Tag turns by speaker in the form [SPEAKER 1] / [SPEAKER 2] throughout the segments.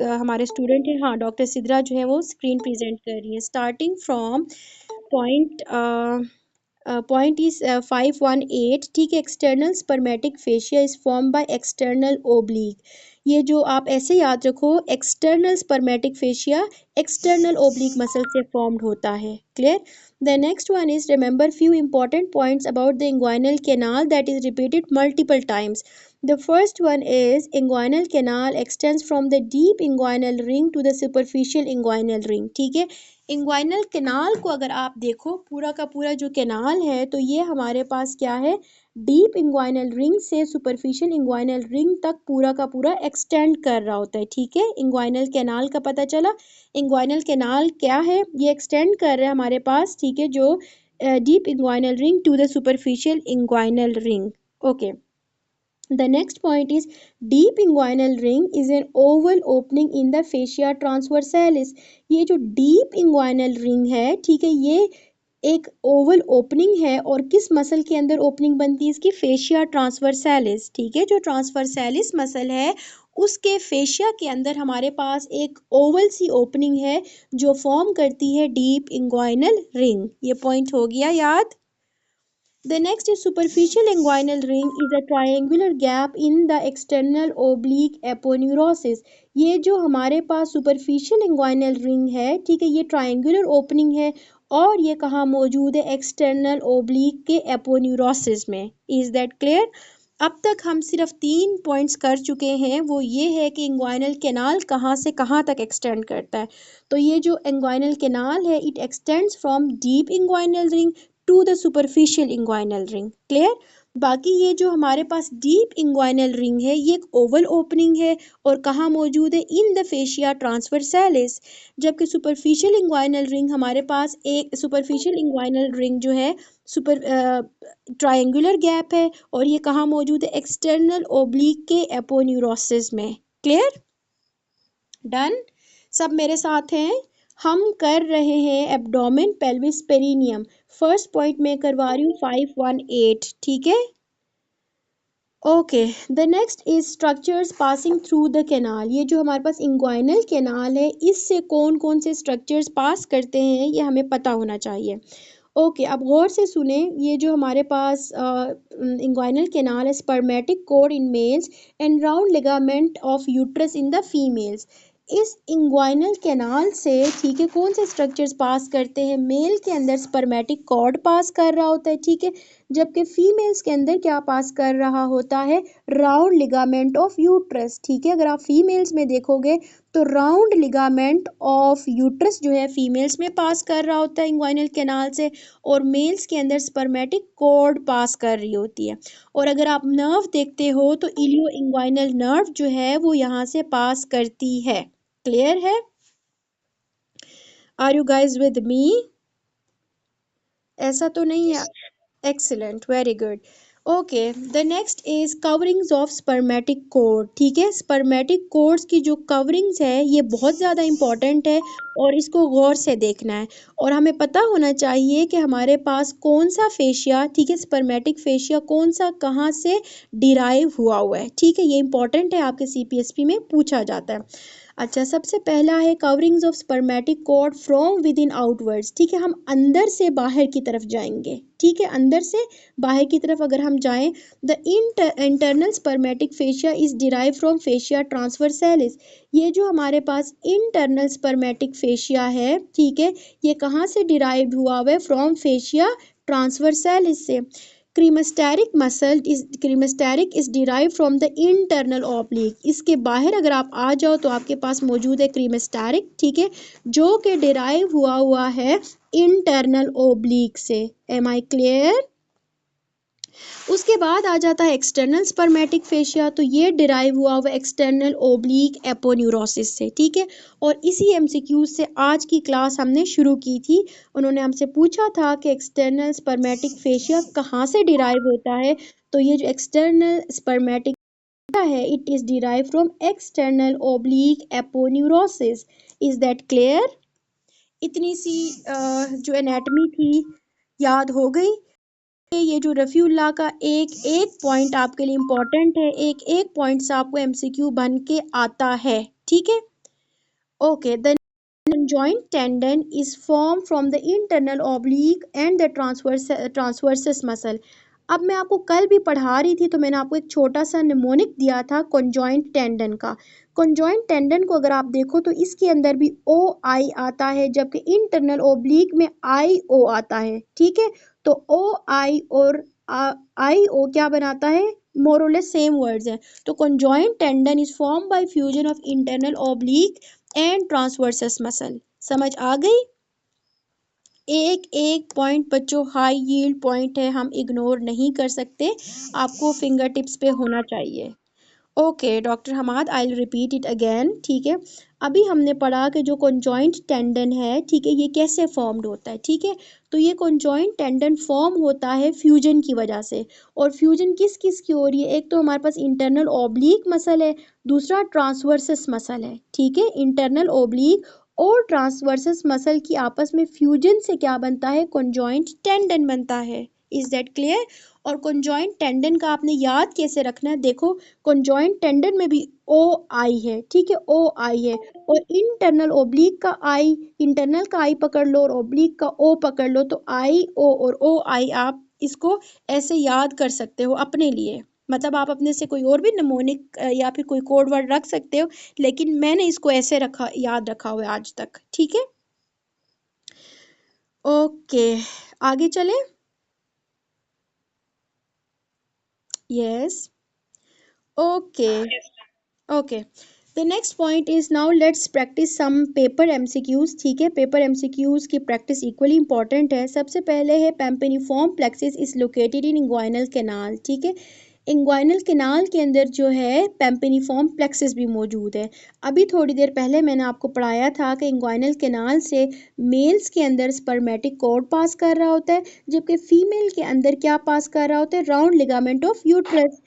[SPEAKER 1] हमारे स्टूडेंट है, हाँ डॉक्टर सिद्रा जो है वो स्क्रीन प्रेजेंट कर रही है। Starting from point point is 518, ठीक है। External spermatic fascia is form by external oblique. ये जो आप ऐसे याद रखो, external spermatic fascia external oblique muscle से फॉर्म्ड होता है। Clear? The next one is remember few important points about the inguinal canal that is repeated multiple times. The first one is inguinal canal extends from the deep inguinal ring to the superficial inguinal ring, ठीक है। Inguinal canal को अगर आप देखो, पूरा का पूरा जो कैनाल है, तो ये हमारे पास क्या है, डीप इंग्वाइनल रिंग से सुपरफिशियल इंग्वाइनल रिंग तक पूरा का पूरा एक्सटेंड कर रहा होता है, ठीक है। इंग्वाइनल कैनाल का पता चला। इंग्वाइनल कैनाल क्या है, ये एक्सटेंड कर रहा है हमारे पास, ठीक है, जो deep inguinal ring to the superficial inguinal ring. Okay, the next point is deep inguinal ring is an oval opening in the fascia transversalis। ये जो deep inguinal ring है, ठीक है, ये एक ओवल ओपनिंग है, और किस मसल के अंदर ओपनिंग बनती है इसकी, फेशिया ट्रांसवर्सैलिस, ठीक है। जो ट्रांसवर्सैलिस मसल है उसके फेशिया के अंदर हमारे पास एक ओवल सी ओपनिंग है जो फॉर्म करती है डीप इंग्वाइनल रिंग। ये पॉइंट हो गया याद। The next is superficial inguinal ring is a triangular gap in the external oblique aponeurosis। ये जो हमारे पास superficial inguinal ring है, ठीक है, ये triangular opening है, और ये कहाँ मौजूद है, external oblique के aponeurosis में। Is that clear? अब तक हम सिर्फ 3 पॉइंट्स कर चुके हैं, वो ये है कि इंग्वाइनल कैनाल कहाँ से कहाँ तक एक्सटेंड करता है। तो ये जो इंग्वाइनल कैनाल है, it extends from deep inguinal ring to the superficial inguinal ring. Clear? बाकी ये जो हमारे पास डीप इंग्वाइनल रिंग है, ये एक ओवल ओपनिंग है, और कहाँ मौजूद है, इन द फेशिया ट्रांसवर्सैलिस। जबकि सुपरफिशियल इंग्वाइनल रिंग हमारे पास, एक सुपरफिशियल इंग्वाइनल रिंग जो है सुपर ट्रायंगुलर गैप है, और ये कहाँ मौजूद है, एक्सटर्नल ओब्लिक के एपोन्यूरोसिस में। क्लियर? डन? सब मेरे साथ हैं? हम कर रहे हैं abdomen pelvis perineum. First point में करवा रही हूँ 518, ठीक है। Okay, the next is structures passing through the canal. ये जो हमारे पास इंग्वाइनल कैनाल है, इससे कौन कौन से स्ट्रक्चर्स पास करते हैं, ये हमें पता होना चाहिए। ओके, अब गौर से सुने। ये जो हमारे पास इंग्वाइनल कैनाल है, spermatic code in males and round ligament of uterus in the females. इस इंग्वाइनल कैनाल से, ठीक है, कौन से स्ट्रक्चर्स पास करते हैं, मेल के अंदर स्पर्मेटिक कॉर्ड पास कर रहा होता है, ठीक है, जबकि फीमेल्स के अंदर क्या पास कर रहा होता है, राउंड लिगामेंट ऑफ यूट्रस, ठीक है। अगर आप फीमेल्स में देखोगे तो राउंड लिगामेंट ऑफ यूट्रस जो है फीमेल्स में पास कर रहा होता है इंग्वाइनल कैनाल से, और मेल्स के अंदर स्पर्मेटिक कॉर्ड पास कर रही होती है। और अगर आप नर्व देखते हो तो इलियो इंग्वाइनल नर्व जो है वो यहाँ से पास करती है। क्लियर है? Are you guys with me? ऐसा तो नहीं है? Excellent, very good. Okay, the next is coverings of spermatic cord, ठीक है। स्पर्मेटिक कोड्स की जो कवरिंग्स है, ये बहुत ज़्यादा इंपॉर्टेंट है, और इसको गौर से देखना है, और हमें पता होना चाहिए कि हमारे पास कौन सा फेशिया, ठीक है, स्पर्मेटिक फेशिया कौन सा कहाँ से डिराइव हुआ है, ठीक है। ये इंपॉर्टेंट है, आपके CPSP में पूछा जाता है। अच्छा, सबसे पहला है coverings of spermatic cord from within outwards, ठीक है, हम अंदर से बाहर की तरफ जाएंगे, ठीक है, अंदर से बाहर की तरफ अगर हम जाएं, the internal spermatic fascia is derive from fascia transversalis. ये जो हमारे पास इंटरनल स्पर्मेटिक फेशिया है, ठीक है, ये कहाँ से डिराइव हुआ है, फ्रॉम फेशिया ट्रांसवर्सैलिस से। Cremasteric is derive from the internal oblique. इसके बाहर अगर आप आ जाओ तो आपके पास मौजूद है क्रीमेस्टेरिक, ठीक है, जो कि डिराइव हुआ है इंटरनल ओब्लिक से। Am I clear? उसके बाद आ जाता है एक्सटर्नल स्पर्मेटिक फेशिया, तो ये डिराइव हुआ एक्सटर्नल ओब्लिक एपोन्यूरोसिस से, ठीक है। और इसी MCQ से आज की क्लास हमने शुरू की थी। उन्होंने हमसे पूछा था कि एक्सटर्नल स्पर्मेटिक फेशिया कहाँ से डिराइव होता है, तो ये जो एक्सटर्नल स्पर्मेटिक है, it is derive from external oblique aponeurosis. Is that clear? इतनी सी जो एनाटमी थी याद हो गई। ये जो रफ़ीउल्लाह का एक एक पॉइंट आपके लिए इम्पोर्टेंट है, एक एक पॉइंट से आपको MCQ बन के आता है, ठीक है। Okay, the conjoint tendon is formed from the internal oblique and the transversus muscle. अब मैं आपको कल भी पढ़ा रही थी तो मैंने आपको एक छोटा सा निमोनिक दिया था conjoint tendon का। conjoint tendon को अगर आप देखो तो इसके अंदर भी ओ आई आता है, जबकि इंटरनल ओब्लिक में आई ओ आता है। ठीक है, तो ओ आई और आई ओ क्या बनाता है, मोर और लेस सेम वर्ड्स हैं। तो conjoint tendon is formed by fusion of internal oblique and transversus muscle. समझ आ गई। एक एक पॉइंट बच्चों हाई यील्ड पॉइंट है, हम इग्नोर नहीं कर सकते, आपको फिंगर टिप्स पे होना चाहिए। Okay doctor Hamad, I will repeat it again. ठीक है, अभी हमने पढ़ा कि जो कॉन्जॉइंट टेंडन है, ठीक है, ये कैसे फॉर्म्ड होता है। ठीक है, तो ये कॉन्जॉइंट टेंडन फॉर्म होता है फ्यूजन की वजह से। और फ्यूजन किस किस की हो रही है, एक तो हमारे पास इंटरनल ओब्लिक मसल है, दूसरा ट्रांसवर्सस मसल है। ठीक है, इंटरनल ओब्लिक और ट्रांसवर्सस मसल की आपस में फ्यूजन से क्या बनता है, कॉन्जॉइंट टेंडन बनता है। Is that clear. और कॉन्जॉइंट टेंडन का आपने याद कैसे रखना है, देखो कॉन्जॉइंट टेंडन में भी ओ आई है। ठीक है, ओ आई है, और इंटरनल ओब्लिक का आई, इंटरनल का आई पकड़ लो और ओब्लिक का ओ पकड़ लो, तो आई ओ और ओ आई आप इसको ऐसे याद कर सकते हो अपने लिए। मतलब आप अपने से कोई और भी निमोनिक या फिर कोई कोड वर्ड रख सकते हो, लेकिन मैंने इसको ऐसे रखा, याद रखा हुआ है आज तक। ठीक है, ओके आगे चले। Yes, okay okay, the next point is now let's practice some paper MCQs. ठीक है, पेपर एमसीक्यूज की प्रैक्टिस इक्वली इंपॉर्टेंट है। सबसे पहले है pampiniform plexus is located in inguinal canal. ठीक है, इंग्वाइनल कैनाल के अंदर जो है पैम्पेनिफॉर्म प्लेक्सिस भी मौजूद है। अभी थोड़ी देर पहले मैंने आपको पढ़ाया था कि इंग्वाइनल कैनाल से मेल्स के अंदर स्पर्मेटिक कॉर्ड पास कर रहा होता है, जबकि फीमेल के अंदर क्या पास कर रहा होता है, round ligament of uterus.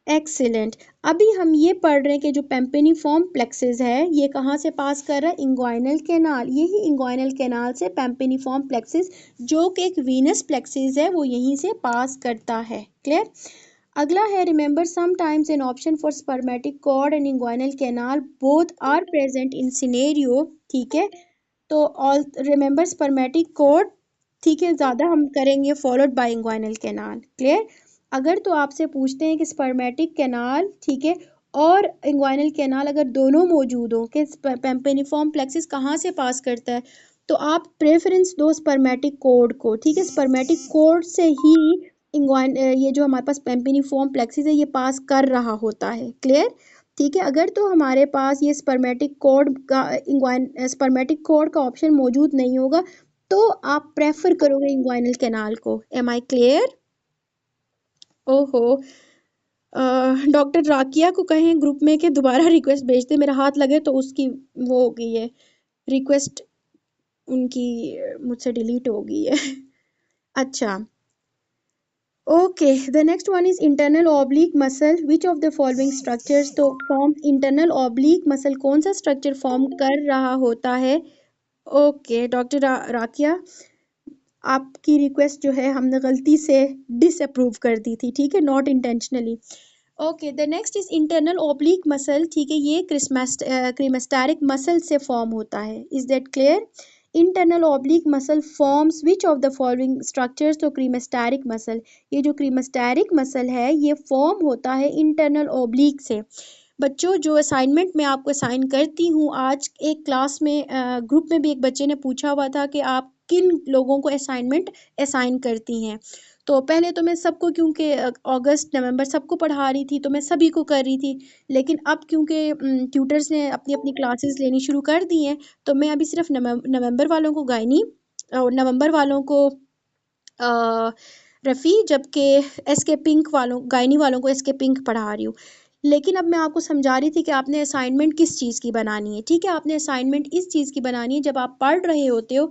[SPEAKER 1] Excellent. अभी हम ये पढ़ रहे हैं कि जो पैम्पेनिफॉर्म प्लेक्सिस है ये कहाँ से पास कर रहा है, इंग्वाइनल कैनाल। यही इंग्वाइनल कैनाल से पैम्पेनिफॉर्म प्लेक्सिस जो कि एक वीनस प्लेक्सिस है वो यहीं से पास करता है। क्लियर। अगला है remember sometimes in option for spermatic cord and inguinal canal both are present in scenario. ठीक है, तो ऑल रिमेंबर स्पर्मेटिक कॉर्ड, ठीक है, ज़्यादा हम करेंगे followed by inguinal canal. Clear. अगर तो आपसे पूछते हैं कि स्पर्मेटिक कैनाल, ठीक है, और इंग्वाइनल कैनाल अगर दोनों मौजूद हो कि पैम्पेनिफॉर्म प्लेक्सिस कहाँ से पास करता है, तो आप प्रेफरेंस दो स्पर्मेटिक कोड को। ठीक है, स्पर्मेटिक कोड से ही इंग्वाइन ये जो हमारे पास पैम्पेनिफॉर्म प्लेक्सिस है ये पास कर रहा होता है। क्लियर। ठीक है, अगर तो हमारे पास ये स्पर्मेटिक कोड का स्पर्मेटिक कोड का ऑप्शन मौजूद नहीं होगा तो आप प्रेफर करोगे इंग्वाइनल कैनाल को। Am I clear. ओहो, डॉक्टर राकिया को कहें ग्रुप में कि दोबारा रिक्वेस्ट भेज दे, मेरा हाथ लगे तो उसकी वो हो गई है रिक्वेस्ट, उनकी मुझसे डिलीट हो गई है। अच्छा, okay, the next one is internal oblique muscle, which of the following structures, तो फॉर्म इंटरनल ऑब्लिक मसल कौन सा स्ट्रक्चर फॉर्म कर रहा होता है। ओके डॉक्टर राकिया, आपकी रिक्वेस्ट जो है हमने गलती से डिसअप्रूव कर दी थी। ठीक है, not intentionally. Okay, the next is internal oblique muscle. ठीक है, ये क्रिमेस्टेरिक मसल से फॉर्म होता है। Is that clear. Internal oblique muscle forms which of the following structures, तो क्रिमेस्टेरिक मसल, ये जो क्रिमेस्टेरिक मसल है ये फॉर्म होता है इंटरनल ओब्लिक से। बच्चों जो असाइनमेंट मैं आपको असाइन करती हूँ, आज एक क्लास में ग्रुप में भी एक बच्चे ने पूछा हुआ था कि आप किन लोगों को असाइनमेंट असाइन करती हैं। तो पहले तो मैं सबको, क्योंकि अगस्त नवंबर सबको पढ़ा रही थी तो मैं सभी को कर रही थी, लेकिन अब क्योंकि ट्यूटर्स ने अपनी अपनी क्लासेस लेनी शुरू कर दी हैं तो मैं अभी सिर्फ नवंबर वालों को गायनी और नवंबर वालों को रफ़ी, जबकि एसके पिंक वालों, गायनी वालों को एसके पिंक पढ़ा रही हूँ। लेकिन अब मैं आपको समझा रही थी कि आपने असाइनमेंट किस चीज़ की बनानी है। ठीक है, आपने असाइनमेंट इस चीज़ की बनानी है जब आप पढ़ रहे होते हो,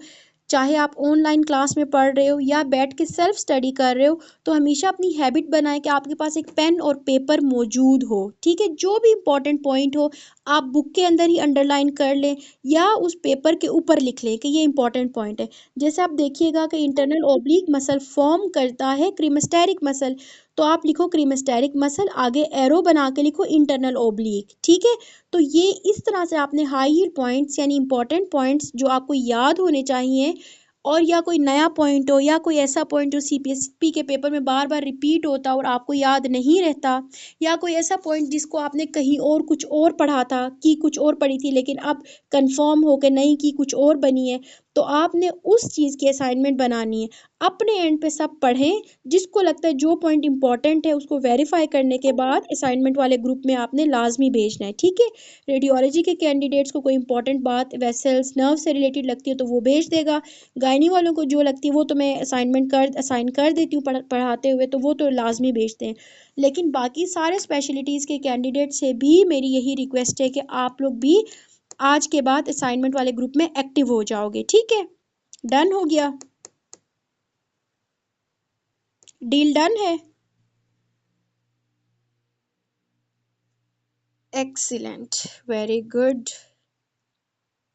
[SPEAKER 1] चाहे आप ऑनलाइन क्लास में पढ़ रहे हो या बैठ के सेल्फ स्टडी कर रहे हो, तो हमेशा अपनी हैबिट बनाएं कि आपके पास एक पेन और पेपर मौजूद हो। ठीक है, जो भी इंपॉर्टेंट पॉइंट हो आप बुक के अंदर ही अंडरलाइन कर लें या उस पेपर के ऊपर लिख लें कि ये इंपॉर्टेंट पॉइंट है। जैसे आप देखिएगा कि इंटरनल ओब्लिक मसल फॉर्म करता है क्रिमेस्टेरिक मसल, तो आप लिखो क्रीमेस्टेरिक मसल, आगे एरो बना के लिखो इंटरनल ओब्लिक, ठीक है। तो ये इस तरह से आपने हाई यील्ड पॉइंट्स यानी इंपॉर्टेंट पॉइंट्स जो आपको याद होने चाहिए, और या कोई नया पॉइंट हो या कोई ऐसा पॉइंट जो सीपीएसपी के पेपर में बार बार रिपीट होता और आपको याद नहीं रहता, या कोई ऐसा पॉइंट जिसको आपने कहीं और कुछ और पढ़ा था कि कुछ और पढ़ी थी लेकिन अब कंफर्म हो के नहीं की कुछ और बनी है, तो आपने उस चीज़ की असाइनमेंट बनानी है। अपने एंड पे सब पढ़ें, जिसको लगता है जो पॉइंट इंपॉर्टेंट है उसको वेरीफाई करने के बाद असाइनमेंट वाले ग्रुप में आपने लाजमी भेजना है, ठीक है। रेडियोलॉजी के कैंडिडेट्स को कोई इंपॉर्टेंट बात वेसल्स नर्व से रिलेटेड लगती है तो वो भेज देगा, गायनी वालों को जो लगती है वो तो मैं असाइन कर देती हूँ पढ़ाते हुए, तो वो तो लाजमी भेजते हैं। लेकिन बाकी सारे स्पेशलिटीज़ के कैंडिडेट से भी मेरी यही रिक्वेस्ट है कि आप लोग भी आज के बाद असाइनमेंट वाले ग्रुप में एक्टिव हो जाओगे, ठीक है। डन हो गया, डील डन है। Excellent, very good.